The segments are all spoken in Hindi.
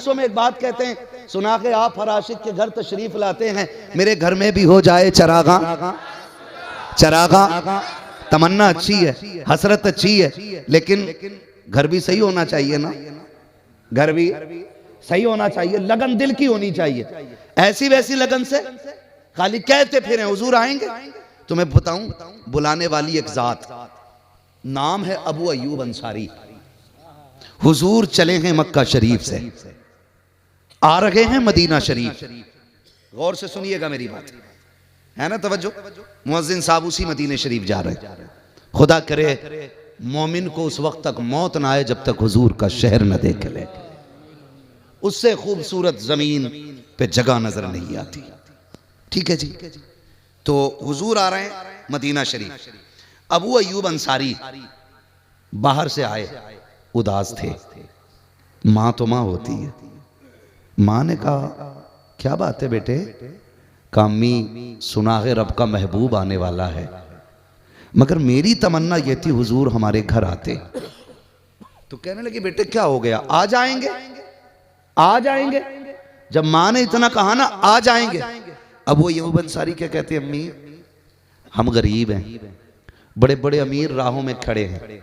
में एक बात कहते हैं, सुना के आप हर आशिक के घर तशरीफ लाते हैं, मेरे घर में भी हो जाए चरागा। चरागा तमन्ना अच्छी है, हसरत अच्छी है, लेकिन घर भी सही होना चाहिए ना। घर भी सही होना चाहिए, लगन दिल की होनी चाहिए। ऐसी वैसी लगन से खाली कहते फिर हुजूर आएंगे। तुम्हें बताऊं, बुलाने वाली एक जात, नाम है अबू अय्यूब अंसारी। हुजूर चले हैं मक्का शरीफ से, आ रहे हैं मदीना शरीफ। गौर से सुनिएगा मेरी बात, है ना तवज्जो। मुअज्जिन साहब उसी मदीने शरीफ जा रहे हैं। खुदा करे मोमिन को उस वक्त तक मौत ना आए जब तक हुजूर का शहर न देख ले। उससे खूबसूरत जमीन पे जगह नजर नहीं आती। ठीक है जी। तो हुजूर आ रहे हैं मदीना शरीफ। अबू अय्यूब अंसारी बाहर से आए, उदास थे। माँ तो माँ होती है। माँ ने कहा क्या बात है बेटे? कामी सुना है रब का महबूब आने वाला है, मगर मेरी तमन्ना ये थी हुजूर हमारे घर आते। तो कहने लगे बेटे क्या हो गया? आ जाएंगे, आ जाएंगे। जब माँ ने इतना कहा ना आ जाएंगे, अब वो अय्यूब अंसारी क्या कहते हैं, अम्मी हम गरीब हैं, बड़े बड़े अमीर राहों में खड़े हैं,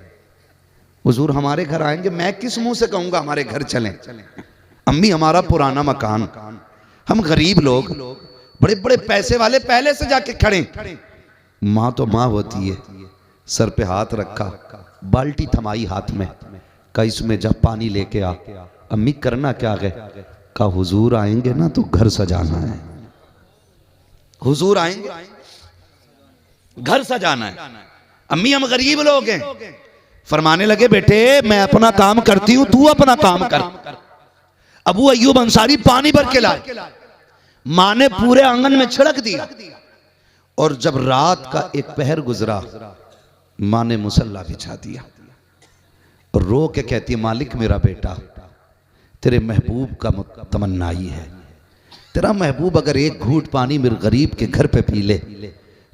हुजूर हमारे घर आएंगे, मैं किस मुंह से कहूंगा हमारे घर चलें? अम्मी हमारा पुराना मकान, हम गरीब लोग, बड़े बड़े पैसे वाले पहले से जाके खड़े। माँ तो माँ होती है। सर पे हाथ रखा, बाल्टी थमाई हाथ में, का इसमें जब पानी लेके आ। अम्मी करना क्या है? का हुजूर आएंगे ना तो घर सजाना है। हुजूर आएंगे घर सजाना है। अम्मी हम गरीब लोग हैं। फरमाने लगे बेटे मैं अपना काम करती हूं, तू अपना काम कर। अबू अय्यूब अंसारी पानी भर के लाए, मां ने पूरे आंगन में छिड़क दिया। और जब रात का एक पहर गुजरा, मां ने मुसल्ला बिछा दिया। रो के कहती है मालिक मेरा बेटा तेरे महबूब का तमन्नाई है, तेरा महबूब अगर एक घूंट पानी मेरे गरीब के घर पे पी ले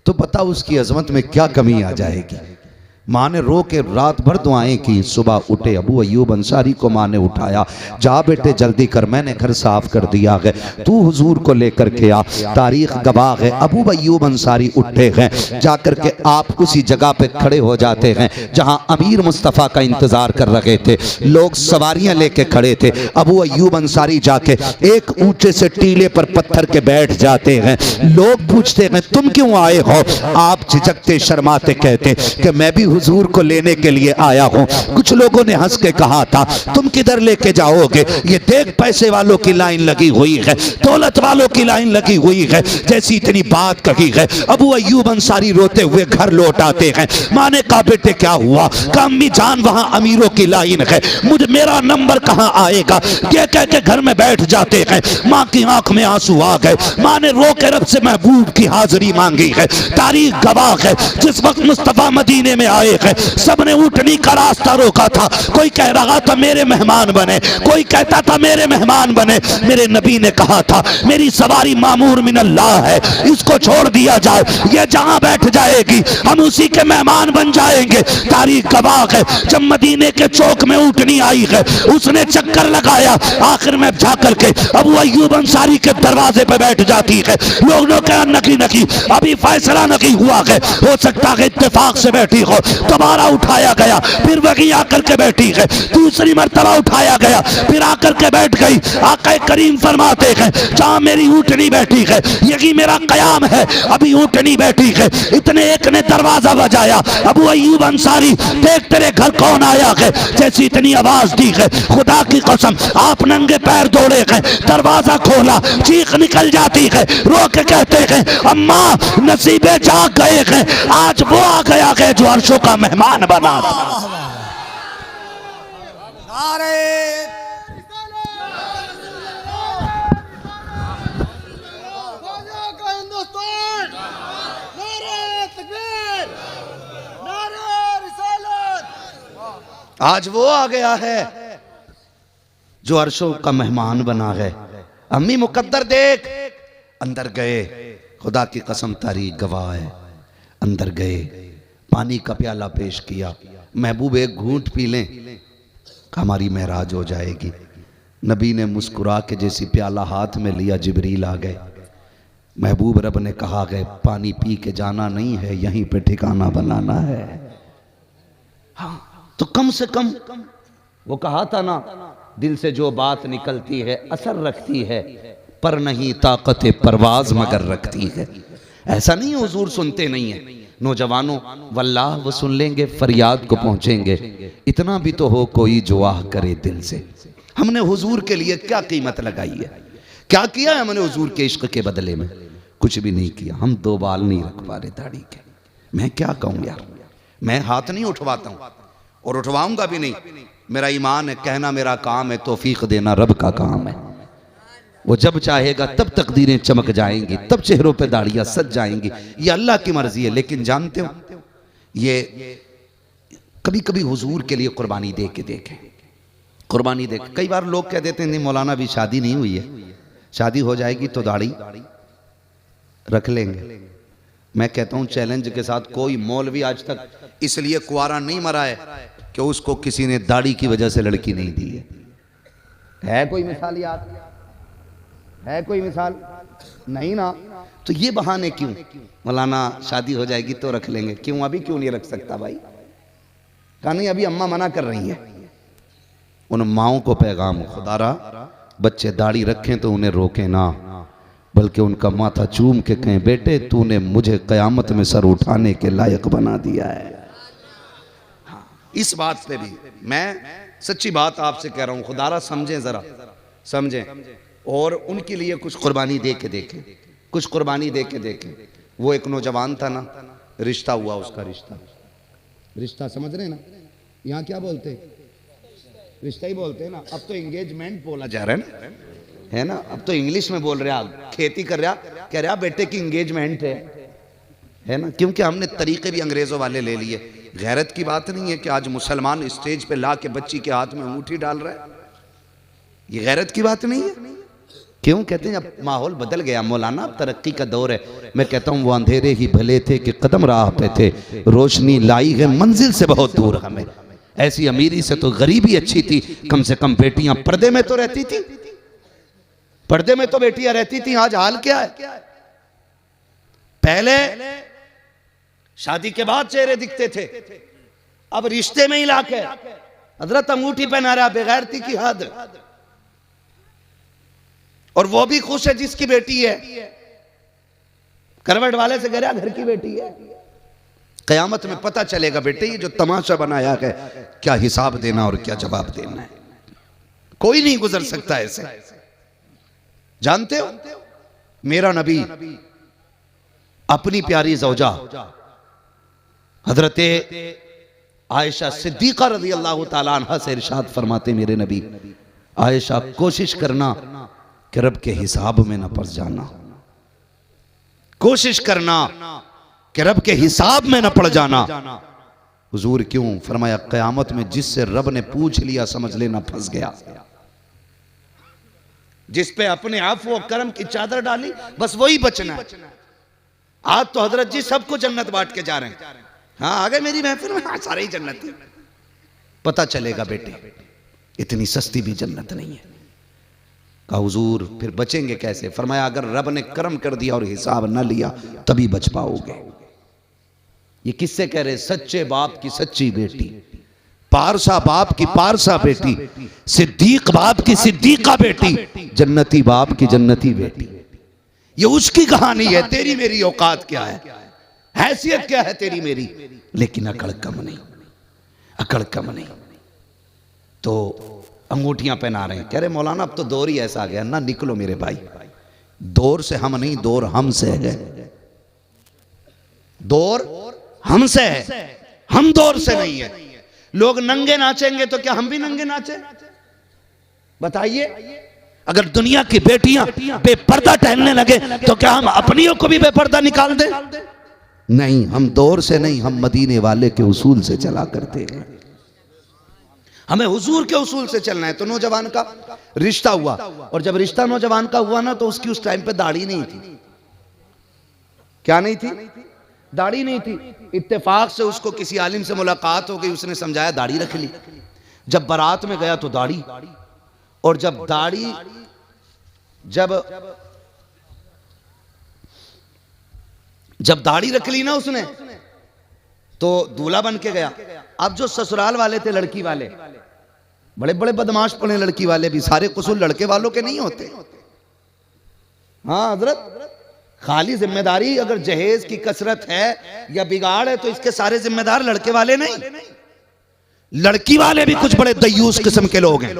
तो बता उसकी अजमत में क्या कमी आ जाएगी। माँ ने रो के रात भर दुआएं की। सुबह उठे अबू अय्यूब अंसारी को माँ ने उठाया, जा बेटे जल्दी कर, मैंने घर साफ कर दिया है, तू हुजूर को लेकर के आ। तारीख गवाह है अबू अय्यूब अंसारी उठे हैं, जाकर के आप उसी जगह पे खड़े हो जाते हैं जहां अमीर मुस्तफ़ा का इंतजार कर रहे थे। लोग सवारियां लेके खड़े थे। अबू अय्यूब अंसारी जाके एक ऊंचे से टीले पर पत्थर के बैठ जाते हैं। लोग पूछते हैं तुम क्यों आए हो? आप झिझकते शर्माते कहते कि मैं भी हुजूर को लेने के लिए आया हूं। कुछ लोगों ने हंस के कहा था तुम किधर लेके जाओगे? ये देख पैसे वालों की लाइन लगी हुई है, दौलत वालों की लाइन लगी हुई है। जैसी इतनी बात कही है, अबू अय्यूब अंसारी रोते हुए घर लौट आते हैं। माँ ने कहा बेटे क्या हुआ? कहा अम्मी जान वहां अमीरों की लाइन है, मुझे मेरा नंबर कहां आएगा? ये कह के घर में बैठ जाते हैं। माँ की आंख में आंसू आ गए। माँ ने रो के रब से महबूब की हाजिरी मांगी है। तारीख गवाह है जिस वक्त मुस्तफा मदीने में आए हैं, सबने ऊँटनी का रास्ता रोका था। कोई कह रहा था मेरे मेहमान बने, कोई कहता था मेरे मेहमान बने। मेरे नबी ने कहा था मेरी सवारी मामूर मिन अल्लाह है, इसको छोड़ दिया जाए, ये जहां बैठ जाएगी हम उसी के मेहमान बन जाएंगे। तारीख गवाह है जब मदीने के चौक में ऊँटनी आई है, उसने चक्कर लगाया, आखिर में जाकर के अबू अय्यूब अंसारी के दरवाजे पे बैठ जाती है। लोग कहा नकी नकी अभी फैसला नहीं हुआ है, हो सकता है इत्तेफाक से बैठी हो। दोबारा उठाया गया, फिर वही आकर के बैठी है। दूसरी मर्तबा उठाया गया, फिर आकर के बैठ गई। आका करीम फरमाते हैं जहां मेरी ऊँटनी बैठी है यही मेरा कयाम है, अभी ऊँटनी बैठी है। इतने एक ने दरवाजा बजाया, अबू अय्यूब अंसारी देख तेरे घर कौन आया है। जैसी इतनी आवाज दी है, खुदा की कसम आप नंगे पैर दौड़े हैं, दरवाजा खोला, चीख निकल जाती है। रो के कहते हैं अम्मा नसीबे जाग गए हैं, आज वो आ गया है जो अर्शों का मेहमान बना था। आज वो आ गया है जो अर्शों का मेहमान बना है। अम्मी मुकद्दर देख। अंदर गए, खुदा की कसम तारीख गवाह है, अंदर गए, पानी का प्याला पेश किया। महबूब एक घूंट पी लें हमारी महराज हो जाएगी। नबी ने मुस्कुरा के जैसी प्याला हाथ में लिया, जिब्रील आ गए। महबूब रब ने कहा गए पानी पी के जाना नहीं है, यहीं पे ठिकाना बनाना है। हाँ, तो कम से कम वो कहा था ना, दिल से जो बात निकलती है असर रखती है, पर नहीं ताकत परवाज मगर रखती है। ऐसा नहीं है हुजूर सुनते नहीं है। नौजवानों, वल्लाह वो सुन लेंगे, फरियाद को पहुंचेंगे। इतना भी तो हो कोई जो आह करे दिल से। हमने हुजूर के लिए क्या कीमत लगाई है, क्या किया है हमने हुजूर के इश्क के बदले में? कुछ भी नहीं किया। हम 2 बाल नहीं रख पा रहे दाढ़ी के। मैं क्या कहूँ यार, मैं हाथ नहीं उठवाता हूँ और उठवाऊंगा भी नहीं। मेरा ईमान है, कहना मेरा काम है, तौफीक देना रब का काम है। वो जब चाहेगा तब तकदीरें चमक जाएंगी, तब चेहरों पे दाढ़ियां सज जाएंगी। ये अल्लाह की मर्जी है। लेकिन जानते हो, ये कभी कभी हुजूर के लिए कुर्बानी दे के देखें, कुर्बानी दे। कई बार लोग कह देते हैं नहीं मौलाना अभी शादी नहीं हुई है, शादी हो जाएगी तो दाढ़ी रख लेंगे। मैं कहता हूं चैलेंज के साथ, कोई मौलवी आज तक इसलिए कुआरा नहीं मरा है कि उसको किसी ने दाढ़ी की वजह से लड़की नहीं दी है कोई मिसाल याद है? कोई मिसाल नहीं ना। तो ये बहाने क्यों? मौलाना शादी हो जाएगी तो रख लेंगे। क्यों अभी क्यों नहीं रख सकता भाई? कहा नहीं अभी अम्मा मना कर रही है। उन माओं को पैगाम, खुदारा बच्चे दाढ़ी रखें तो उन्हें रोके ना, बल्कि उनका माथा चूम के कहें बेटे तूने मुझे कयामत में सर उठाने के लायक बना दिया है। इस बात पे भी मैं सच्ची बात आपसे कह रहा हूं, खुदारा समझें, जरा समझें और उनके लिए कुछ कुर्बानी दे के देखें, कुछ कुर्बानी दे के देखें। वो एक नौजवान था ना, रिश्ता हुआ उसका, रिश्ता समझ रहे ना? यहाँ क्या बोलते, रिश्ता ही बोलते हैं ना। अब तो एंगेजमेंट बोला जा रहा है ना, अब तो इंग्लिश में बोल रहे हैं। खेती कर रहा, कह रहा बेटे की एंगेजमेंट है ना, क्योंकि हमने तरीके भी अंग्रेजों वाले ले लिए। गैरत की बात नहीं है कि आज मुसलमान स्टेज पे ला के बच्ची के हाथ में अंगूठी डाल रहा है, ये गैरत की बात नहीं है। क्यों कहते हैं अब माहौल बदल गया मौलाना, अब तरक्की का दौर है। मैं कहता हूँ वो अंधेरे ही भले थे कि कदम राह पे थे, रोशनी लाई है मंजिल से बहुत दूर हमें। ऐसी अमीरी से तो गरीबी अच्छी थी, कम से कम बेटियां पर्दे में तो रहती थी, पर्दे में तो बेटियां रहती थी। आज हाल क्या है? पहले शादी के बाद चेहरे दिखते थे, अब रिश्ते में ही लाके हजरत अंगूठी पहना रहा, बेगैरती की हद। और वो भी खुश है जिसकी बेटी है, करवट वाले से कह रहा घर की बेटी है। कयामत में पता चलेगा बेटे ये जो तमाशा बनाया है क्या हिसाब देना और क्या जवाब देना है। कोई नहीं गुजर सकता ऐसे। जानते हो मेरा नबी अपनी प्यारी ज़ौजा हजरत आयशा सिद्दीक़ा रज़ी अल्लाह ताला अन्हा से इरशाद फरमाते, मेरे नबी आयशा कोशिश करना कि रब के हिसाब में न फंस जाना, कोशिश करना कि रब के हिसाब में न पड़ जाना। हुजूर क्यों? फरमाया क़यामत में जिससे रब ने पूछ लिया समझ लेना फंस गया। जिस पे अपने आप वो करम की चादर डाली बस वही बचना है। आज तो हजरत जी सबको जन्नत बांट के जा रहे हैं। हाँ आ गए मेरी महफिल में, हाँ सारे ही जन्नत है। पता चलेगा बेटे इतनी सस्ती भी जन्नत नहीं है। कहा हुजूर फिर बचेंगे कैसे? फरमाया अगर रब ने करम कर दिया और हिसाब न लिया तभी बच पाओगे। ये किससे कह रहे? सच्चे बाप की सच्ची बेटी, पारसा बाप की पारसा बेटी, सिद्दीक बाप की सिद्दीका बेटी, जन्नती बाप की जन्नती बेटी। ये उसकी कहानी है। तेरी मेरी औकात क्या है, हैसियत क्या है तेरी मेरी, लेकिन अकड़ कम नहीं, अकड़ कम नहीं। तो अंगूठियां पहना रहे हैं, कह रहे मौलाना अब तो दौर ही ऐसा आ गया ना। निकलो मेरे भाई, दौर से हम नहीं, दौर हमसे है। दौर हमसे है, हम दौर से नहीं है। लोग नंगे नाचेंगे तो क्या हम भी नंगे नाचे? बताइए। अगर दुनिया की बेटियां बेपर्दा टहलने लगे तो क्या हम अपनियों को भी बेपर्दा निकाल दें? नहीं, हम दौर से नहीं, हम मदीने वाले के उसूल से चला करते हैं। हमें हुजूर के उसूल से चलना है। तो नौजवान का रिश्ता हुआ, और जब रिश्ता नौजवान का हुआ ना तो उसकी उस टाइम पे दाढ़ी नहीं थी। क्या नहीं थी? दाढ़ी नहीं थी। इत्तेफाक से उसको किसी आलिम से मुलाकात हो गई, उसने समझाया दाढ़ी रख ली। जब बारात में गया तो दाढ़ी, और जब दाढ़ी जब दाढ़ी रख ली ना उसने तो दूल्हा बन के गया। अब जो ससुराल वाले थे, लड़की वाले, बड़े बड़े बदमाश पड़े लड़की वाले भी, सारे कसूर लड़के वालों के नहीं होते। हाँ हजरत, खाली जिम्मेदारी अगर जहेज की कसरत है या बिगाड़ है तो इसके सारे जिम्मेदार लड़के वाले नहीं, लड़की वाले भी कुछ बड़े दयूस किस्म के लोग हैं।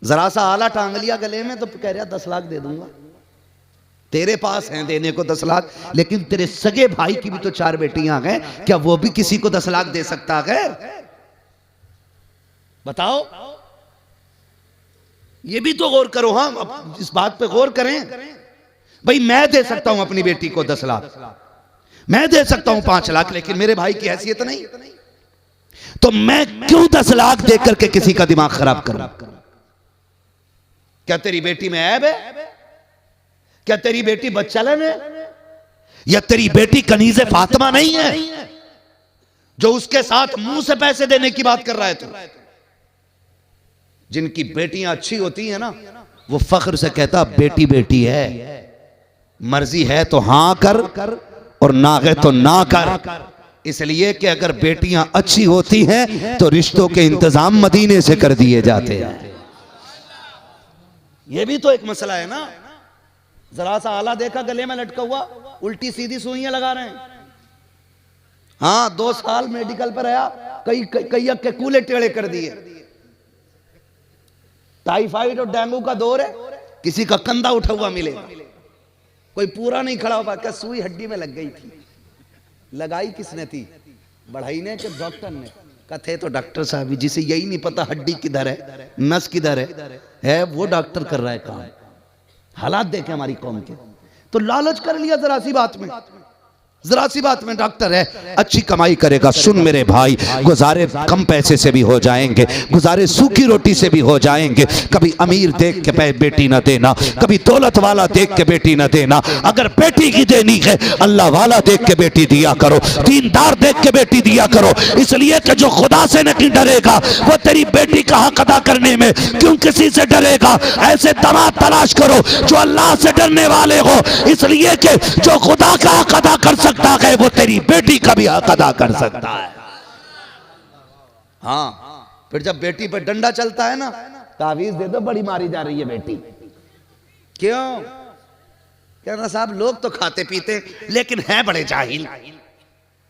जरा सा आला टांग लिया गले में तो कह रहा 10 लाख दे दूंगा। तेरे पास हैं देने को 10 लाख, लेकिन तेरे सगे भाई की भी तो 4 बेटियां हैं, क्या वो भी किसी को 10 लाख दे सकता है? बताओ, ये भी तो गौर करो। हाँ, अब इस बात पे गौर करें भाई। मैं दे सकता हूं अपनी बेटी को 10 लाख, मैं दे सकता हूं 5 लाख, लेकिन मेरे भाई की हैसियत नहीं, तो मैं क्यों 10 लाख दे करके किसी का दिमाग खराब करूं? क्या तेरी बेटी में ऐब है? क्या तेरी बेटी बच्चलन है? या तेरी बेटी कनीज़े फातिमा नहीं है जो उसके साथ मुंह से पैसे देने की बात कर रहा है तू? जिनकी बेटियां अच्छी होती हैं ना, वो फख्र से कहता बेटी बेटी है, मर्जी है तो हां कर और ना है तो ना कर। इसलिए कि अगर बेटियां अच्छी होती हैं तो रिश्तों के इंतजाम मदीने से कर दिए जाते हैं। यह भी तो एक मसला है ना। जरा सा आला देखा गले में लटका हुआ, उल्टी सीधी सुइयां लगा रहे हैं। हाँ, 2 साल मेडिकल पर आया, कई के कूले टेढ़े कर दिए। टाइफाइड और डेंगू का दौर है, किसी का कंधा उठा हुआ मिलेगा, कोई पूरा नहीं खड़ा हो पाया। क्या सुई हड्डी में लग गई थी? लगाई किसने थी? बढ़ाई ने कि डॉक्टर ने? कथे तो डॉक्टर साहब, जिसे यही नहीं पता हड्डी किधर है, नस किधर है वो डॉक्टर कर रहा है काम। हालात देखे हमारी कौम के, तो लालच कर लिया जरा सी बात में, जरा सी बात में डॉक्टर है, अच्छी कमाई करेगा। सुन मेरे भाई, गुजारे कम पैसे से भी हो जाएंगे, गुजारे सूखी रोटी से भी हो जाएंगे। कभी अमीर देख के बेटी ना देना, कभी दौलत वाला देख के बेटी ना देना। अगर बेटी की देनी है, अल्लाह वाला देख के बेटी दिया करो, दीनदार देख के बेटी दिया करो। इसलिए कि जो खुदा से नहीं डरेगा वो तेरी बेटी का हक अदा करने में क्यों किसी से डरेगा? ऐसे दामाद तलाश करो जो अल्लाह से डरने वाले हो, इसलिए कि जो खुदा का हक अदा कर सकता है वो तेरी बेटी का भी हक अदा कर सकता है। हाँ, फिर जब बेटी पर डंडा चलता है ना, तावीज दे दो, बड़ी मारी जा रही है बेटी। क्यों? कहना साहब लोग तो खाते पीते लेकिन है बड़े जाहिल।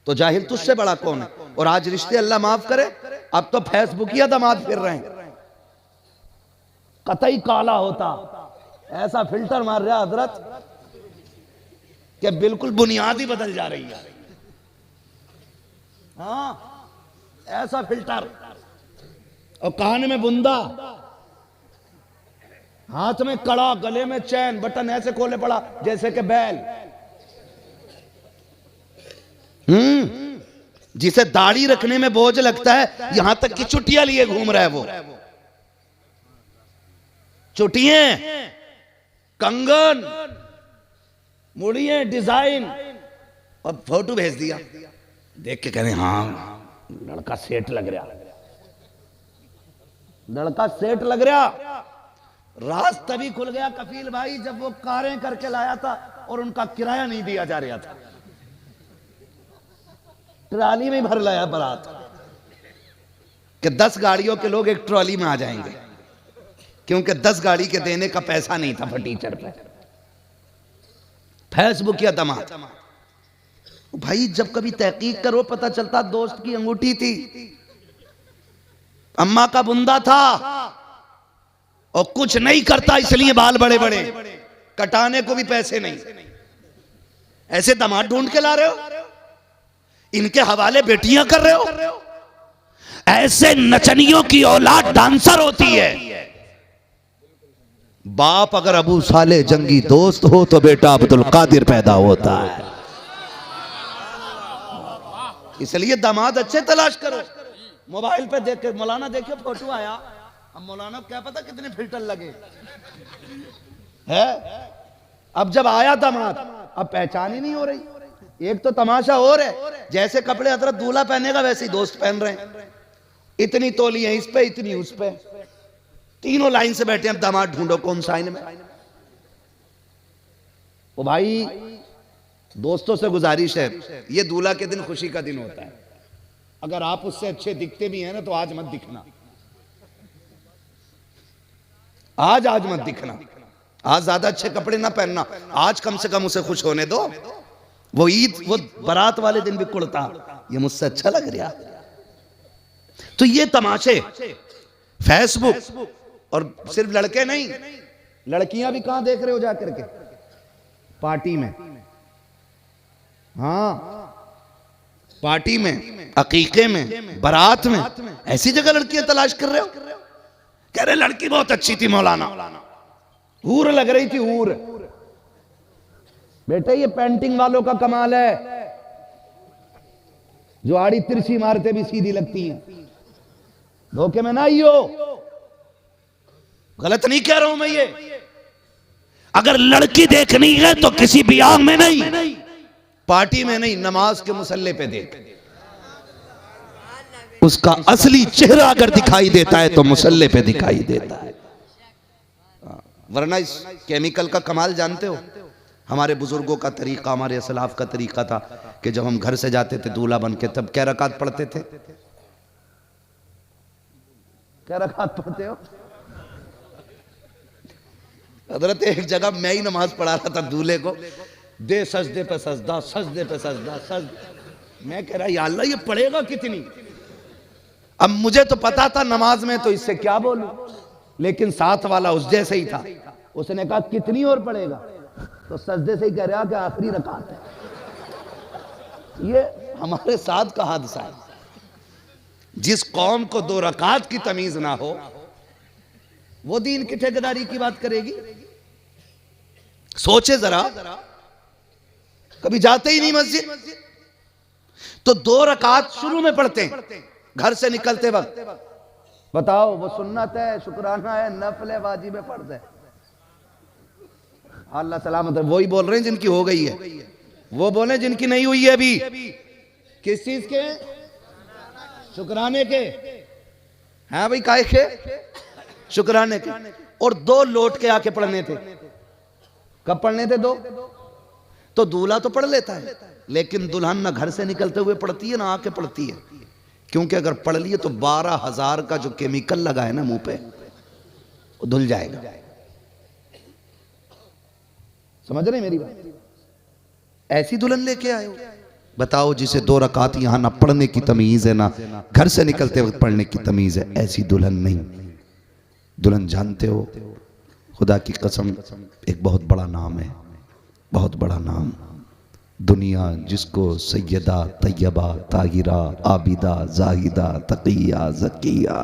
तो जाहिल तुझसे बड़ा कौन है? और आज रिश्ते अल्लाह माफ करे, अब तो फेसबुकिया दामाद फिर रहे हैं। कतई काला होता, ऐसा फिल्टर मार रहा हजरत कि बिल्कुल बुनियाद ही बदल जा रही है। हाँ, ऐसा फिल्टर, और कान में बुंदा, हाथ में कड़ा, गले में चैन, बटन ऐसे खोले पड़ा जैसे कि बैल। जिसे दाढ़ी रखने में बोझ लगता है, यहां तक कि चुटिया लिए घूम रहा है वो। चुटिये, कंगन, मुड़िए, डिजाइन, और फोटो भेज दिया। देख के कहने हाँ लड़का सेठ लग रहा, लड़का सेठ लग रहा। राज तभी खुल गया कफील भाई जब वो कारें करके लाया था और उनका किराया नहीं दिया जा रहा था। ट्रॉली में भर लाया बारात कि 10 गाड़ियों के लोग एक ट्रॉली में आ जाएंगे, क्योंकि 10 गाड़ी के देने का पैसा नहीं था फटीचर पे। फेसबुक या दमाद भाई, जब कभी तहकीक करो पता चलता दोस्त की अंगूठी थी, अम्मा का बुंदा था, और कुछ नहीं करता इसलिए बाल बड़े बड़े, कटाने को भी पैसे नहीं। ऐसे दामाद ढूंढ के ला रहे हो, इनके हवाले बेटियां कर रहे हो। ऐसे नचनियों की औलाद डांसर होती है। बाप अगर अबू साले जंगी दोस्त हो तो बेटा अब्दुल कादिर पैदा होता है। इसलिए दामाद अच्छे तलाश करो। मोबाइल पे देख के मौलाना देखिए फोटो आया, अब मौलाना क्या पता कितने फिल्टर लगे है। अब जब आया दामाद, अब पहचान ही नहीं हो रही। एक तो तमाशा और है, जैसे कपड़े हजरत दूल्हा पहनेगा वैसे ही दोस्त पहन रहे हैं। इतनी तोली है इस पे, इतनी उस पे, तीनों लाइन से बैठे, अब दामाद ढूंढो कौन सा इनमें। ओ भाई, दोस्तों से गुजारिश है, ये दूल्हा के दिन खुशी का दिन होता है, अगर आप उससे अच्छे दिखते भी हैं ना तो आज मत दिखना, आज मत दिखना, आज ज्यादा अच्छे कपड़े ना पहनना, आज कम से कम उसे खुश होने दो। वो ईद, वो बारात वाले दिन भी कुड़ता, ये मुझसे अच्छा लग रहा। तो ये तमाशे फेसबुक, और सिर्फ लड़के नहीं, लड़कियां भी कहां देख रहे हो जाकर के, पार्टी में, हाँ पार्टी में, अकीके में, बारात में, ऐसी जगह लड़कियां तलाश कर रहे हो। कह रहे लड़की बहुत अच्छी थी मौलाना, हूर लग रही थी, हूर। बेटे ये पेंटिंग वालों का कमाल है, जो आड़ी तिरछी मारते भी सीधी लगती हैं। धोखे में ना आइयो, गलत नहीं कह रहा हूं मैं ये। अगर लड़की देखनी है तो किसी ब्याह में नहीं, पार्टी में नहीं, नमाज के मुसल्ले पे देख। उसका असली चेहरा अगर दिखाई देता है तो मुसल्ले पे दिखाई देता है, वरना इस केमिकल का कमाल जानते हो। हमारे बुजुर्गों का तरीका, हमारे असलाफ का तरीका था कि जब हम घर से जाते थे दूल्हा बन के, तब क्या रकात पढ़ते थे? क्या रकात पढ़ते हो? हजरत एक जगह मैं ही नमाज पढ़ा रहा था दूल्हे को, दे सजदे पे सजदा, सजदे पे सजदा, सजदे। मैं कह रहा या अल्लाह ये पढ़ेगा कितनी। अब मुझे तो पता था नमाज में तो इससे क्या बोलूं, लेकिन साथ वाला उस जैसे ही था, उसने कहा कितनी और पढ़ेगा, तो सजदे से ही कह रहा कि आखिरी रकात है। ये हमारे साथ का हादसा है। जिस कौम को 2 रकात की तमीज ना हो, वो दीन की ठेकेदारी की बात करेगी? सोचे जरा, कभी जाते ही नहीं मस्जिद, तो 2 रकात शुरू में पढ़ते हैं घर से निकलते वक्त। बताओ वो सुन्नत है, शुक्राना है, नफल है, वाजिब है, फर्ज है? अल्लाह सलामत है। वही बोल रहे हैं जिनकी हो गई है, वो बोले जिनकी नहीं हुई है अभी। किस चीज के? शुक्राने के। हाँ भाई, काहे के? शुक्राने के। और 2 लौट के आके पढ़ने थे। कब पढ़ने थे 2? तो दूल्हा तो पढ़ लेता है, लेकिन दुल्हन ना घर से निकलते हुए पढ़ती है ना आके पढ़ती है, क्योंकि अगर पढ़ लिए तो 12,000 का जो केमिकल लगा है ना मुंह पे, वो धुल जाएगा। समझ रहे मेरी बात? ऐसी दुल्हन लेके आए हो, बताओ, जिसे 2 रकात यहां ना पढ़ने की तमीज है ना घर से निकलते वक्त पढ़ने की तमीज है, ऐसी दुल्हन नहीं। दुल्हन जानते हो, खुदा की कसम, एक बहुत बड़ा नाम है, बहुत बड़ा नाम। दुनिया जिसको सैयदा, तैयबा, ताहिरा, आबिदा, जाहिदा, तकिया, ज़किया,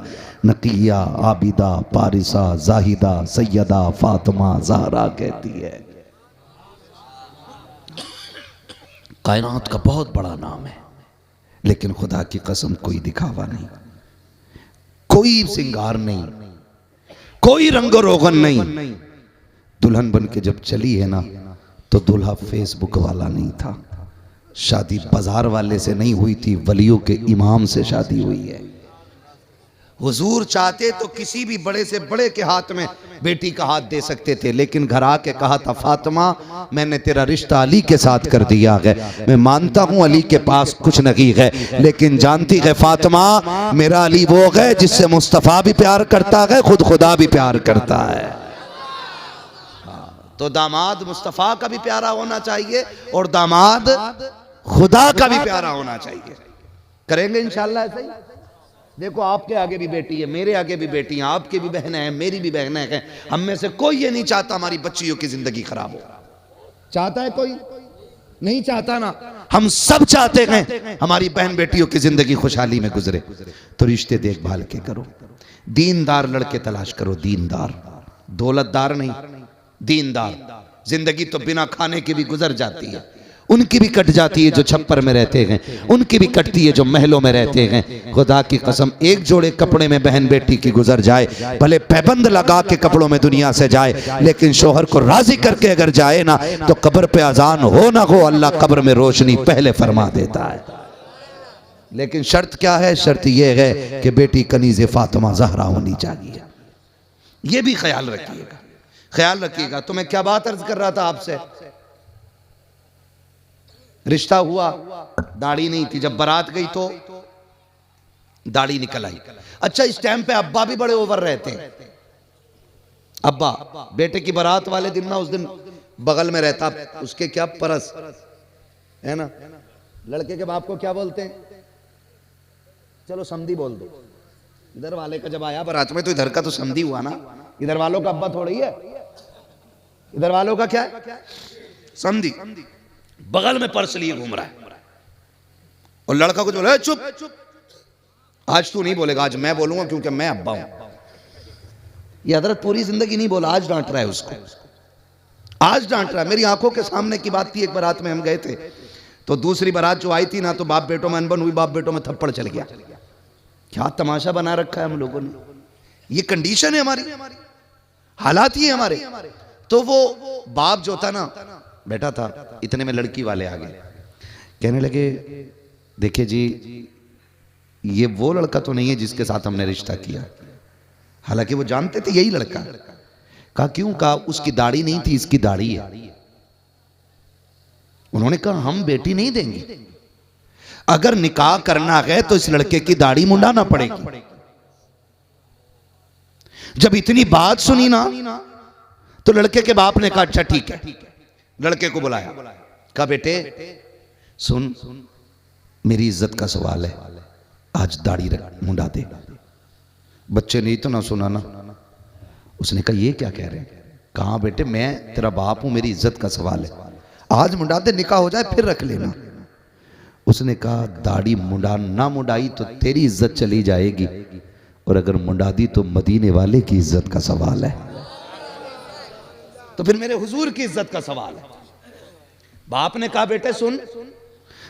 नकिया, आबिदा, पारिसा, जाहिदा, सैयदा, फातिमा, ज़हरा कहती है। कायनात का बहुत बड़ा नाम है, लेकिन खुदा की कसम कोई दिखावा नहीं, कोई सिंगार नहीं, कोई रंगो रोगन नहीं। दुल्हन बन के जब चली है ना, तो दूल्हा फेसबुक वाला नहीं था, शादी बाजार वाले से नहीं हुई थी, वलियों के इमाम से शादी हुई है। हुजूर चाहते तो किसी भी बड़े से बड़े के हाथ में बेटी का हाथ दे सकते थे, लेकिन घर आके कहा था, फातिमा मैंने तेरा रिश्ता अली के साथ कर दिया है। मैं मानता हूँ अली के पास कुछ नहीं है, लेकिन जानती है फातिमा, मेरा अली वो है जिससे मुस्तफ़ा भी प्यार करता है, खुद खुदा भी प्यार करता है। तो दामाद मुस्तफ़ा का भी प्यारा होना चाहिए और दामाद खुदा का भी प्यारा होना चाहिए। करेंगे इंशाअल्लाह ऐसे ही। देखो, आपके आगे भी बेटी है, मेरे आगे भी बेटी है, आपकी भी बहनें हैं, मेरी भी बहनें हैं। हम में से कोई ये नहीं चाहता हमारी बच्चियों की जिंदगी खराब हो। चाहता है कोई? नहीं चाहता ना। हम सब चाहते हैं हमारी बहन बेटियों की जिंदगी खुशहाली में गुजरे। तो रिश्ते देखभाल के करो, दीनदार लड़के तलाश करो, दीनदार, दौलतदार नहीं, दीनदार। जिंदगी तो बिना खाने के भी गुजर जाती है, उनकी भी कट जाती है जो छप्पर में रहते हैं, उनकी भी कटती है जो महलों में रहते हैं। खुदा की कसम, एक जोड़े कपड़े में बहन बेटी की गुजर जाए, भले पैबंद लगा के कपड़ों में दुनिया से जाए, लेकिन शोहर को राजी करके अगर जाए ना, तो कब्र पे अजान हो ना हो, अल्लाह कब्र में रोशनी पहले फरमा देता है। लेकिन शर्त क्या है? शर्त यह है कि बेटी कनीज़े फातिमा ज़हरा होनी चाहिए। ये भी ख्याल रखिएगा, ख्याल रखिएगा। तो मैं क्या बात अर्ज कर रहा था आपसे, रिश्ता हुआ, दाढ़ी नहीं थी, जब बारात गई तो दाढ़ी निकल आई। अच्छा, इस टाइम पे अब्बा भी बड़े ओवर रहते हैं। अब्बा बेटे की बारात वाले दिन ना, उस दिन बगल में रहता, उसके क्या परस है ना, लड़के के बाप को क्या बोलते हैं, चलो समधी बोल दो। इधर वाले का जब आया बारात में तो इधर का तो समधी हुआ ना, इधर वालों का अब्बा थोड़ी है, इधर वालों का क्या है, समधी। बगल में पर्स लिए घूम रहा है और लड़का कुछ बोला, चुप, आज तू नहीं बोलेगा, आज मैं बोलूंगा क्योंकि मैं अब्बा हूं। ये हजरत पूरी जिंदगी नहीं बोला, आज डांट रहा है उसको, आज डांट रहा है। मेरी आंखों के सामने की बात थी। एक बारात में हम गए थे तो दूसरी बारात जो आई थी ना, तो बाप बेटों में अनबन हुई, बाप बेटों में थप्पड़ चल गया। क्या तमाशा बना रखा है हम लोगों ने, ये कंडीशन है हमारी, हालात ही है हमारे। तो वो बाप जो था ना, बैठा था, इतने में लड़की वाले आ गए, कहने लगे देखिए जी, ये वो लड़का तो नहीं है जिसके साथ हमने रिश्ता किया। हालांकि वो जानते थे यही लड़का। कहा क्यों? कहा उसकी दाढ़ी नहीं थी, इसकी दाढ़ी है। उन्होंने कहा हम बेटी नहीं देंगे, अगर निकाह करना है तो इस लड़के की दाढ़ी मुंडाना पड़ेगी। जब इतनी बात सुनी ना, तो लड़के के बाप ने कहा अच्छा ठीक है। लड़के को बुलाया, कहा बेटे सुन, मेरी इज्जत का सवाल है, आज दाढ़ी मुंडा दे। बच्चे ने तो ना सुना ना, उसने कहा ये क्या कह रहे हैं? कहा बेटे मैं तेरा बाप हूं, मेरी इज्जत का सवाल है, आज मुंडा दे, निकाह हो जाए फिर रख लेना। उसने कहा दाढ़ी मुंडा ना मुंडाई तो तेरी इज्जत चली जाएगी, और अगर मुंडा दी तो मदीने वाले की इज्जत का सवाल है, तो फिर मेरे हुजूर की इज्जत का सवाल है। बाप ने कहा बेटे सुन,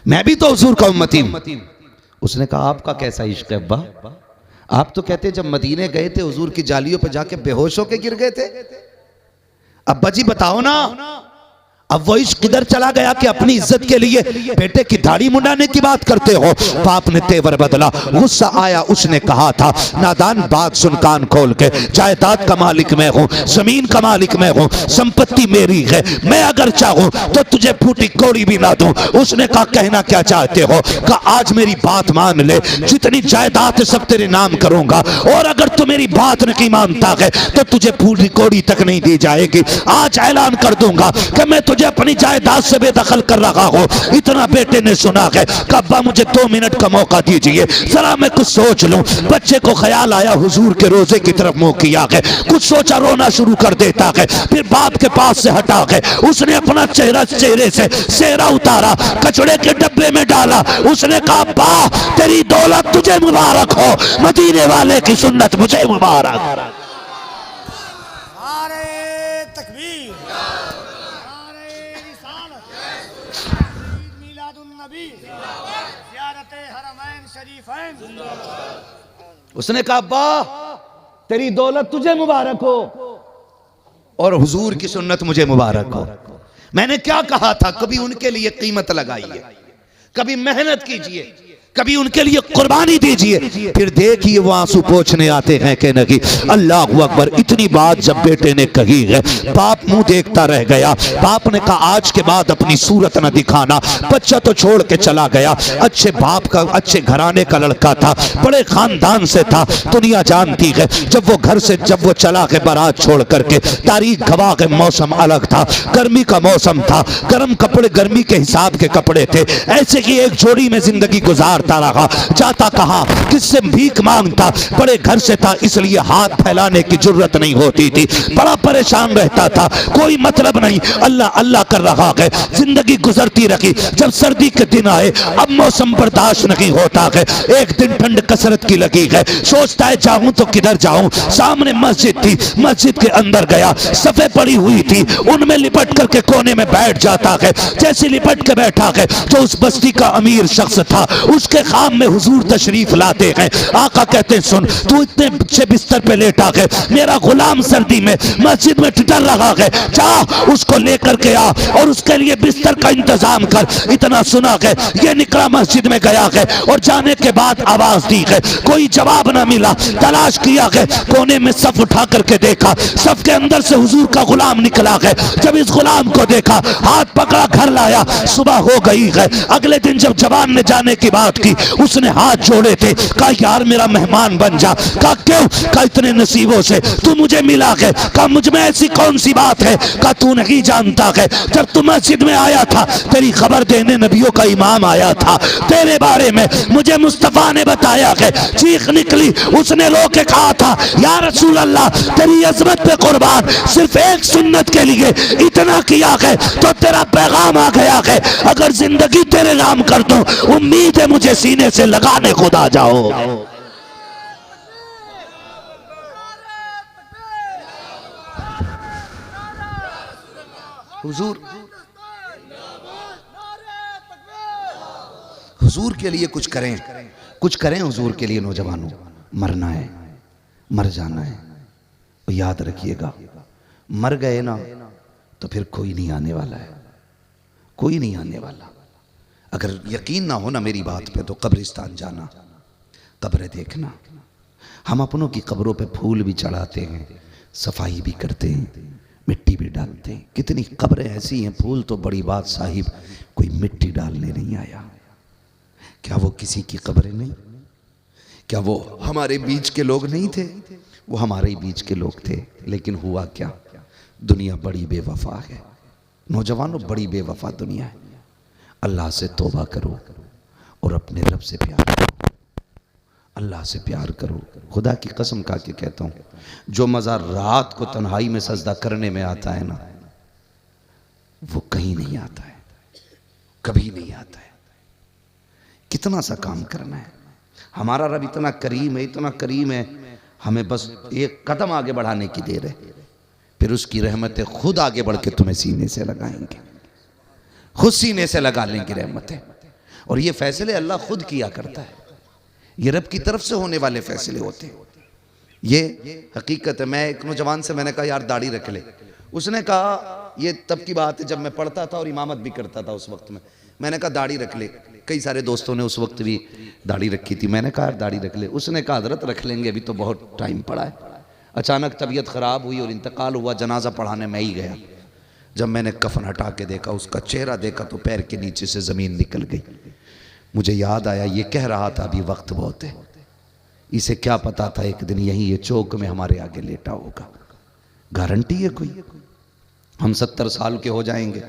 मैं भी तो हुजूर का उम्मती हूं। उसने कहा आपका कैसा इश्क है अब्बा? आप तो कहते जब मदीने गए थे हुजूर की जालियों पर जाके बेहोश होके गिर गए थे। अब्बा जी बताओ ना, अब वो इश्क किधर चला गया कि अपनी इज्जत के लिए बेटे की दाढ़ी मुंडाने की बात करते हो? बाप ने तेवर बदला, गुस्सा आया, उसने कहा था नादान बात सुन कान खोल के, जायदाद का मालिक मैं हूँ, जमीन का मालिक मैं हूँ, संपत्ति मेरी है, मैं अगर चाहूँ तो तुझे फूटी कौड़ी भी ना दूं। उसने कहा कहना क्या चाहते हो? कहा आज मेरी बात मान ले, जितनी जायदाद है सब तेरे नाम करूंगा, और अगर तू मेरी बात नहीं मानता है तो तुझे फूटी कौड़ी तक नहीं दी जाएगी। आज ऐलान कर दूंगा कि मैं तुझे अपनी जायदाद से बेदखल कर रहा हूं। इतना बेटे ने सुना है, अब्बा मुझे 2 मिनट का मौका दीजिए, जरा मैं कुछ सोच लूं। बच्चे को ख्याल आया हुजूर के रोजे की तरफ मुंह किया है, कुछ सोचा, रोना शुरू कर देता है, फिर बाप के पास से हटा है, उसने अपना चेहरे से सेहरा उतारा, कचड़े के डब्बे में डाला। उसने कहा अब्बा तेरी दौलत तुझे मुबारक हो, मदीने वाले की सुन्नत मुझे मुबारक। उसने कहा अब्बा तेरी दौलत तुझे मुबारक हो और हुजूर की सुन्नत मुझे मुबारक हो। मैंने क्या कहा था? कभी उनके लिए कीमत लगाइए, कभी मेहनत कीजिए, कभी उनके लिए कुर्बानी दीजिए, फिर देखिए वो आंसू पोंछने आते हैं कि नहीं। अल्लाह अकबर। इतनी बात जब बेटे ने कही है, बाप मुंह देखता रह गया। बाप ने कहा आज के बाद अपनी सूरत न दिखाना। बच्चा तो छोड़ के चला गया। अच्छे बाप का, अच्छे घराने का लड़का था, बड़े खानदान से था, दुनिया जानती है। जब वो चला के बारात छोड़ करके, तारीख गवाह के मौसम अलग था, गर्मी का मौसम था, गर्म कपड़े गर्मी के हिसाब के कपड़े थे। ऐसे ही एक जोड़ी में जिंदगी गुजार रहा। जाता कहां, किससे भीख मांगता, बड़े घर से था इसलिए हाथ फैलाने की जरूरत नहीं होती थी, बड़ा परेशान रहता था, कोई मतलब नहीं, अल्लाह अल्लाह कर रहा है। जिंदगी गुजरती रही। जब सर्दी के दिन आए, अब मौसम बर्दाश्त नहीं होता है। एक दिन ठंड कसरत की लगी है, सोचता है जाऊं तो किधर जाऊं। सामने मस्जिद थी, मस्जिद के अंदर गया, सफे पड़ी हुई थी, उनमें लिपट करके कोने में बैठ जाता है। जैसे लिपट के बैठा है, जो उस बस्ती का अमीर शख्स था, उसके उसके ख्वाब में हुजूर तशरीफ लाते हैं। आका कहते हैं सुन, तू इतने अच्छे बिस्तर पे लेटा है, मेरा गुलाम सर्दी में मस्जिद में ठिठर रहा है, जा उसको लेकर के आ और उसके लिए बिस्तर का इंतजाम कर। इतना सुना है, ये निकला मस्जिद में गया है और जाने के बाद आवाज दी है, कोई जवाब ना मिला, तलाश किया है, कोने में सफ उठा करके देखा, सफ के अंदर से हुजूर का गुलाम निकला है। जब इस गुलाम को देखा, हाथ पकड़ा, घर लाया, सुबह हो गई है। अगले दिन जब जवान ने जाने की बात की, उसने हाथ जोड़े थे, कहा यार मेरा मेहमान बन जा। कहा क्यों? कहा इतने नसीबों से तू मुझे मिला है। कहा मुझ में ऐसी कौन सी बात है? कहा तू नहीं जानता है, जब तू मस्जिद में आया था तेरी खबर देने नबियों का इमाम आया था, तेरे बारे में मुझे मुस्तफा ने बताया है। चीख निकली, उसने रो के कहा था या रसूल अल्लाह तेरी अजमत पे कुर्बान, सिर्फ एक सुन्नत के लिए इतना किया है तो तेरा पैगाम आ गया है, अगर जिंदगी तेरे नाम कर दूं उम्मीद है मुझे सीने से लगाने खुद आ जाओ। हुजूर के लिए कुछ करें, कुछ करें हुजूर के लिए। नौजवानों, मरना है, मर जाना है, तो याद रखिएगा, मर गए ना तो फिर कोई नहीं आने वाला है, कोई नहीं आने वाला। अगर यकीन ना हो ना मेरी बात पे तो कब्रिस्तान जाना, कब्रें देखना। हम अपनों की कब्रों पे फूल भी चढ़ाते हैं, सफाई भी करते हैं, मिट्टी भी डालते हैं। कितनी कब्रें ऐसी हैं, फूल तो बड़ी बात साहिब, कोई मिट्टी डालने नहीं आया। क्या वो किसी की कब्रें नहीं? क्या वो हमारे बीच के लोग नहीं थे? वो हमारे ही बीच के लोग थे। लेकिन हुआ क्या? दुनिया बड़ी बेवफा है नौजवानों, बड़ी बेवफा दुनिया है। अल्लाह से तौबा करो और अपने रब से प्यार करो, अल्लाह से प्यार करो। खुदा की कसम खा के कहता हूँ, जो मज़ा रात को तन्हाई में सजदा करने में आता है ना, वो कहीं नहीं आता है, कभी नहीं आता है। कितना सा काम करना है। हमारा रब इतना करीम है, इतना करीम है, हमें बस एक कदम आगे बढ़ाने की देर है, फिर उसकी रहमतें खुद आगे बढ़ के तुम्हें सीने से लगाएंगे, खुद सीने से लगा लेंगी रहमतें। और ये फैसले अल्लाह खुद किया करता है, ये रब की तरफ से होने वाले फैसले होते हैं। ये हकीकत है। मैं एक नौजवान से मैंने कहा यार दाढ़ी रख ले। उसने कहा, ये तब की बात है जब मैं पढ़ता था और इमामत भी करता था उस वक्त में। मैंने कहा दाढ़ी रख ले। कई सारे दोस्तों ने उस वक्त भी दाढ़ी रखी थी। मैंने कहा दाढ़ी रख ले। उसने कहा हजरत रख लेंगे, अभी तो बहुत टाइम पड़ा है। अचानक तबीयत ख़राब हुई और इंतकाल हुआ, जनाजा पढ़ाने मैं ही गया। जब मैंने कफन हटा के देखा, उसका चेहरा देखा तो पैर के नीचे से ज़मीन निकल गई। मुझे याद आया, ये कह रहा था अभी वक्त बहुत है, इसे क्या पता था एक दिन यहीं ये चौक में हमारे आगे लेटा होगा। गारंटी है कोई? हम 70 साल के हो जाएंगे,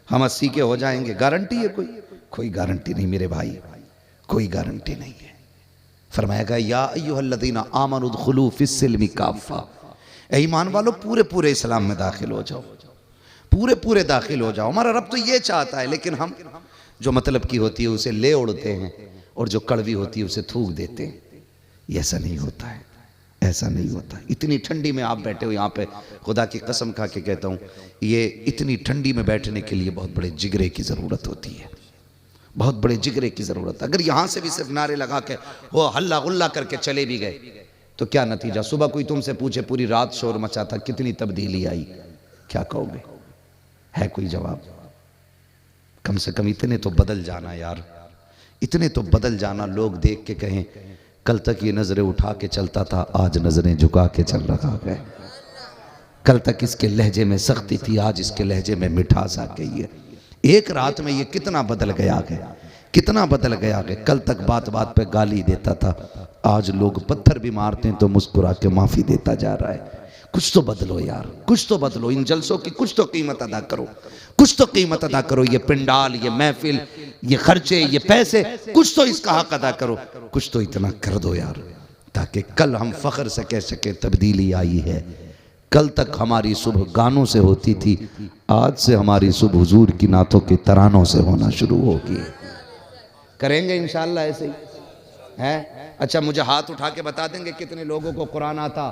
हम 80 के हो जाएंगे, गारंटी है कोई? कोई गारंटी नहीं मेरे भाई, कोई गारंटी नहीं है। फरमाया गया या अय्युहल्लज़ीना आमनु उदखुलू फिस्सिल्मि काफ़ा, ऐ ईमान वालों पूरे पूरे इस्लाम में दाखिल हो जाओ, पूरे पूरे दाखिल हो जाओ। हमारा रब तो ये चाहता है, लेकिन हम जो मतलब की होती है उसे ले उड़ते हैं और जो कड़वी होती है उसे थूक देते हैं। ये ऐसा नहीं होता है, ऐसा नहीं होता। इतनी ठंडी में आप बैठे हो यहाँ पे, खुदा की कसम खा के कहता हूँ, ये इतनी ठंडी में बैठने के लिए बहुत बड़े जिगरे की ज़रूरत होती है, बहुत बड़े जिगरे की ज़रूरत। अगर यहाँ से भी सिर्फ नारे लगा के वो हल्ला गुल्ला करके चले भी गए तो क्या नतीजा? सुबह कोई तुमसे पूछे पूरी रात शोर मचा था, कितनी तब्दीली आई, क्या कहोगे? है कोई जवाब? कम से कम इतने तो बदल जाना यार, इतने तो बदल जाना। लोग देख के कहें कल तक ये नजरें उठा के चलता था, आज नजरें झुका के चल रहा है। कल तक इसके लहजे में सख्ती थी, आज इसके लहजे में मिठास आ गई है। एक रात में ये कितना बदल गया है, कितना बदल गया है। कल तक बात बात पे गाली देता था, आज लोग पत्थर भी मारते हैं तो मुस्कुरा के माफी देता जा रहा है। कुछ तो बदलो यार, कुछ तो बदलो। इन जलसों की कुछ तो कीमत अदा करो, कुछ तो कीमत अदा करो। ये पिंडाल, ये महफिल, ये खर्चे, ये पैसे, कुछ तो इसका हक अदा करो। कुछ तो इतना कर दो यार, ताकि कल हम फख्र से कह सके तब्दीली आई है। कल तक हमारी सुबह गानों से होती थी, आज से हमारी सुबह हुजूर की नातों के तरानों से होना शुरू होगी। करेंगे इंशाअल्लाह ऐसे ही है। अच्छा, मुझे हाथ उठा के बता देंगे कितने लोगों को कुरान आता?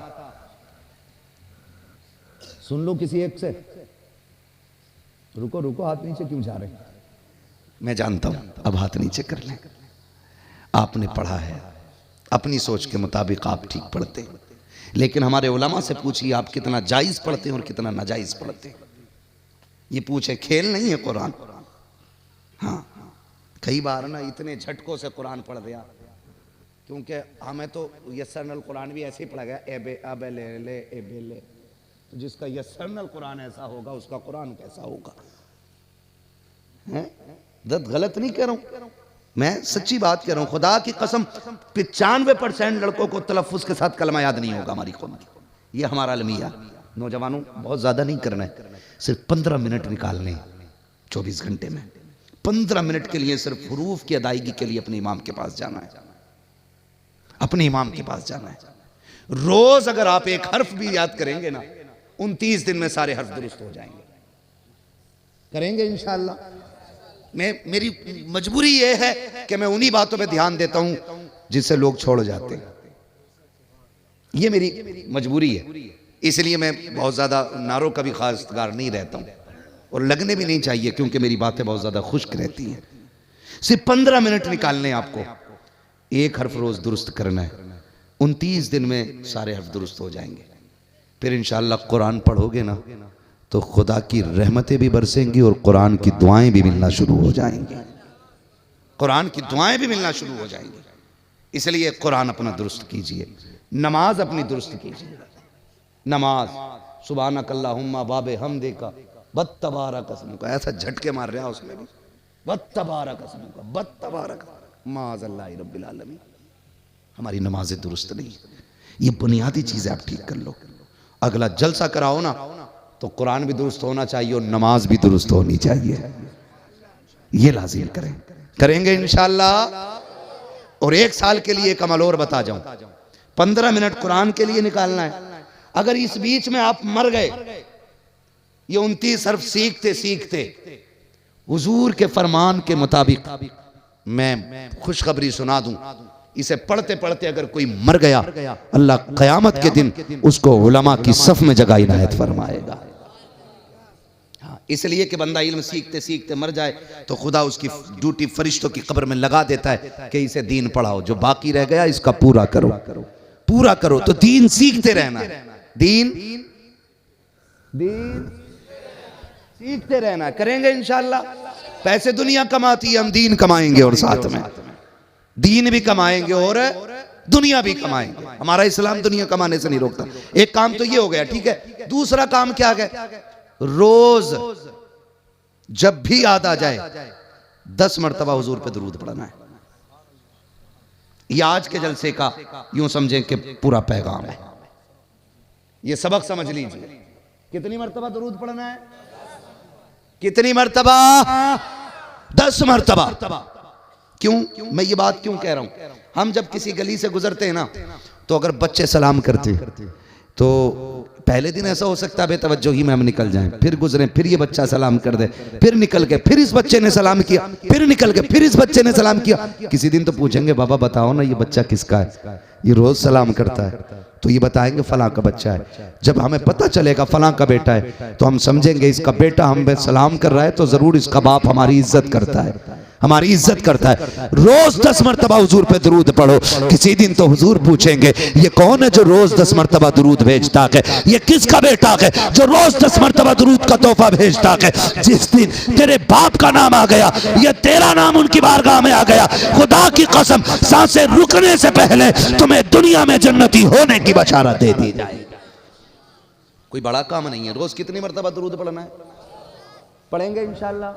सुन लो किसी एक से। रुको रुको, हाथ नीचे क्यों जा रहे? मैं जानता हूं, अब हाथ नीचे कर लें। आपने पढ़ा है, अपनी सोच के मुताबिक आप ठीक पढ़ते हैं, लेकिन हमारे उलमा से पूछिए आप कितना जायज़ पढ़ते हैं और कितना नाजायज़ पढ़ते हैं। ये पूछे, खेल नहीं है कुरान। हाँ, कई बार ना इतने झटकों से कुरान पढ़ दिया, क्योंकि हमें तो यस्सरनल कुरान भी ऐसे ही पढ़ा गया, ए बे अबे ले ले ए बे ले। तो जिसका यस्सरनल कुरान ऐसा होगा उसका कुरान कैसा होगा? गलत नहीं कह रहा हूं, मैं सच्ची बात कह रहा हूं। खुदा की कसम 95% लड़कों को तलफ्फुज के साथ कलमा याद नहीं होगा हमारी कौम की। ये हमारा अलमिया। नौजवानों, बहुत ज़्यादा नहीं करना है, सिर्फ 15 मिनट निकालने 24 घंटे में। 15 मिनट के लिए सिर्फ हुरूफ की अदायगी के लिए अपने इमाम के पास जाना है, अपने इमाम के पास जाना है। रोज अगर आप एक हर्फ भी याद करेंगे ना, 29 दिन में सारे हर्फ दुरुस्त हो जाएंगे। करेंगे इंशाअल्लाह। मेरी मजबूरी ये है कि मैं उन्हीं बातों पे ध्यान देता हूं जिससे लोग छोड़ जाते हैं। ये मेरी मजबूरी है, इसलिए मैं बहुत ज़्यादा नारों का भी खासगार नहीं रहता हूं, और लगने भी नहीं चाहिए, क्योंकि मेरी बातें बहुत ज़्यादा खुश्क रहती हैं। सिर्फ 15 मिनट निकालने आपको, एक हर्फ रोज़ दुरुस्त करना है, 29 दिन में सारे हर्फ दुरुस्त हो जाएंगे। फिर इंशाअल्लाह कुरान पढ़ोगे ना तो खुदा की रहमतें भी बरसेंगी और कुरान की दुआएं भी मिलना शुरू हो जाएंगी। कुरान की दुआएं भी मिलना शुरू हो जाएंगी। इसलिए कुरान अपना दुरुस्त कीजिए, नमाज अपनी दुरुस्त कीजिए। नमाज सुबहानक अल्लाहुम्मा बाबे हमदे का बत्तबारक अस्मुका, ऐसा झटके मार रहा है उसमें भी, बत्तबारक अस्मुका बत्तबारक माज़ल्लाहि रब्बिल आलमीन। हमारी नमाजें दुरुस्त नहीं, ये बुनियादी चीज़ें आप ठीक कर लो। अगला जलसा कराओ ना तो कुरान भी दुरुस्त होना चाहिए और नमाज भी दुरुस्त होनी चाहिए। ये लाजिम करें, करेंगे इंशाअल्लाह। और 1 साल के लिए एक अमल और बता जाऊं, 15 मिनट कुरान के लिए निकालना है। अगर इस बीच में आप मर गए, ये 29 हर्फ सीखते सीखते, हुजूर के फरमान के मुताबिक मैं खुशखबरी सुना दूं, इसे पढ़ते पढ़ते अगर कोई मर गया, अल्लाह क़यामत के दिन उसको उलमा की सफ में जगह इनायत फरमाएगा। हाँ, इसलिए कि बंदा इल्म सीखते सीखते मर जाए तो खुदा उसकी ड्यूटी फरिश्तों की कब्र में लगा देता है कि इसे दीन पढ़ाओ, जो बाकी रह गया इसका पूरा करो, पूरा करो। तो दीन सीखते रहना है, दीन सीखते रहना। करेंगे इंशाअल्लाह। पैसे दुनिया कमाती है, हम दीन कमाएंगे और साथ में दीन भी कमाएंगे और दुनिया भी कमाएंगे। हमारा इस्लाम दुनिया कमाने से नहीं रोकता। एक काम तो ये हो गया, ठीक है। दूसरा काम क्या है, रोज जब भी याद आ जाए 10 मरतबा हुजूर पे दुरूद पढ़ना है। ये आज के जलसे का यूं समझें कि पूरा पैगाम है। ये सबक समझ लीजिए। कितनी मरतबा दुरूद पढ़ना है? कितनी मरतबा? 10 मरतबा। क्यों मैं ये बात क्यों कह रहा हूं? हम जब किसी गली से गुजरते हैं ना, तो अगर बच्चे सलाम करते तो पहले दिन ऐसा हो सकता है बेतवज्जोही में हम निकल जाएं, फिर गुजरें, फिर ये बच्चा सलाम कर दे, फिर निकल के फिर इस बच्चे ने सलाम किया, फिर निकल के फिर इस बच्चे ने सलाम किया। किसी दिन तो पूछेंगे, बाबा बताओ ना ये बच्चा किसका है, ये रोज सलाम करता है? तो ये बताएंगे फलां का बच्चा है। जब हमें पता चलेगा फलां का बेटा है तो हम समझेंगे इसका बेटा हम पे सलाम कर रहा है तो जरूर इसका बाप हमारी इज्जत करता है, हमारी इज्जत करता है। रोज 10 मरतबा हुजूर पे दुरूद पढ़ो। किसी दिन तो हुजूर पूछेंगे ये कौन है जो रोज 10 मरतबा दुरूद भेजता है, ये किसका बेटा है जो रोज 10 मरतबा दुरूद का तोहफा भेजता है। जिस दिन तेरे बाप का नाम आ गया, ये तेरा नाम उनकी बारगाह में आ गया, खुदा की कसम सांसें रुकने से पहले तुम्हें दुनिया में जन्नती होने की बशारत दे दी जाएगी। कोई बड़ा काम नहीं है। रोज कितनी मरतबा दुरूद पढ़ना है? पढ़ेंगे इंशाअल्लाह।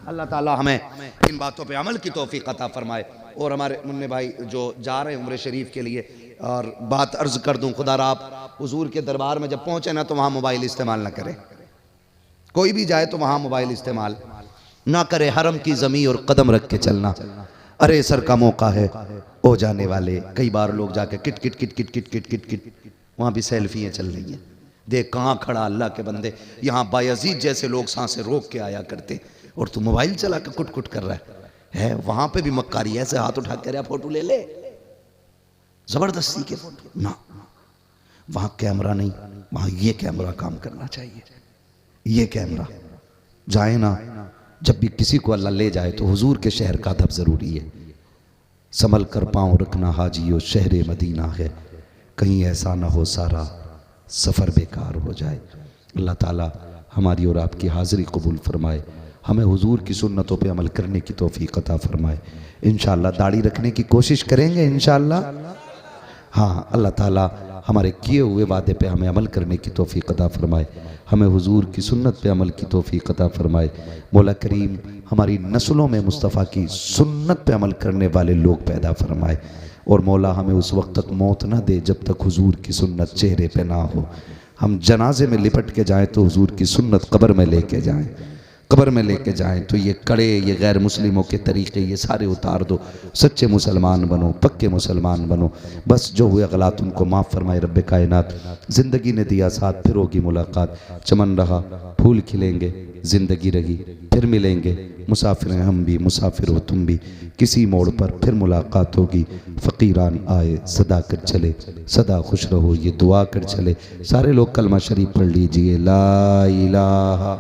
अल्लाह ताला हमें इन बातों पे अमल की तौफीक अता फरमाए। और हमारे मुन्ने भाई जो जा रहे हैं उम्रे शरीफ के लिए, और बात अर्ज कर दूं, खुदा आप हुजूर के दरबार में जब पहुंचे ना तो वहाँ मोबाइल इस्तेमाल ना करें। कोई भी जाए तो वहाँ मोबाइल इस्तेमाल ना करे। हरम की ज़मीं और कदम रख के चलना। अरे सर का मौका है ओ जाने वाले। कई बार लोग जाके kit kit kit kit kit kit kit kit वहाँ भी सेल्फियाँ चल रही हैं। देख कहाँ खड़ा अल्लाह के बंदे, यहाँ बायजीद जैसे लोग सांसें रोक के आया करते और तू मोबाइल चला के कुट कुट कर रहा है। वहां पे भी मक्कारी ऐसे हाथ उठा कर फोटो ले ले, जबरदस्ती के फोटो ना। वहां कैमरा नहीं, वहां ये कैमरा काम करना चाहिए। ये कैमरा जाए ना, जब भी किसी को अल्लाह ले जाए तो हुजूर के शहर का अदब जरूरी है। संभल कर पाँव रखना हाजियो शहर मदीना है, कहीं ऐसा ना हो सारा सफ़र बेकार हो जाए। अल्लाह ताला हमारी और आपकी हाज़िरी कबूल फरमाए, हमें हुजूर की सुन्नतों पे अमल करने की तौफीक अता फरमाए। इंशाअल्लाह दाढ़ी रखने की कोशिश करेंगे इंशाअल्लाह। हाँ, अल्लाह ताला हमारे किए हुए वादे पे हमें अमल करने की तौफीक अता फरमाए, हमें हुजूर की सुन्नत पे अमल की तौफीक अता फरमाए। मौला करीम हमारी नस्लों में मुस्तफ़ा की सुन्नत पे अमल करने वाले लोग पैदा फरमाए, और मौला हमें उस वक्त तक मौत ना दे जब तक हुजूर की सुन्नत चेहरे पे ना हो। हम जनाजे में लिपट के जाएं तो हुजूर की सुन्नत कब्र में लेके जाएं, कब्र में लेके जाएं तो ये कड़े, ये गैर मुस्लिमों के तरीक़े, ये सारे उतार दो, सच्चे मुसलमान बनो, पक्के मुसलमान बनो। बस जो हुए गलत उनको माफ़ फरमाए रब्बे कायनात। ज़िंदगी ने दिया साथ, फिर होगी मुलाकात, चमन रहा फूल खिलेंगे, ज़िंदगी रही फिर मिलेंगे, मुसाफिर हैं हम भी, मुसाफिर हो तुम भी, किसी मोड़ पर फिर मुलाकात होगी। फ़कीरान आए सदा कर चले, सदा खुश रहो ये दुआ कर चले। सारे लोग कलमा शरीफ पढ़ लीजिए, ला इलाहा,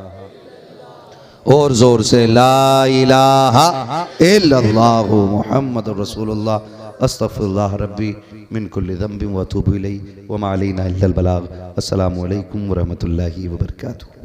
और ज़ोर से ला इलाहा इल्लल्लाह मुहम्मद रसूलुल्लाह अस्तग़फिरुल्लाह रब्बी मिन कुल्लि ज़ंबिन व अतूबु इलैहि व मा अलैना इल्लल बलाग। अस्सलामु अलैकुम व रहमतुल्लाहि व बरकातुहू।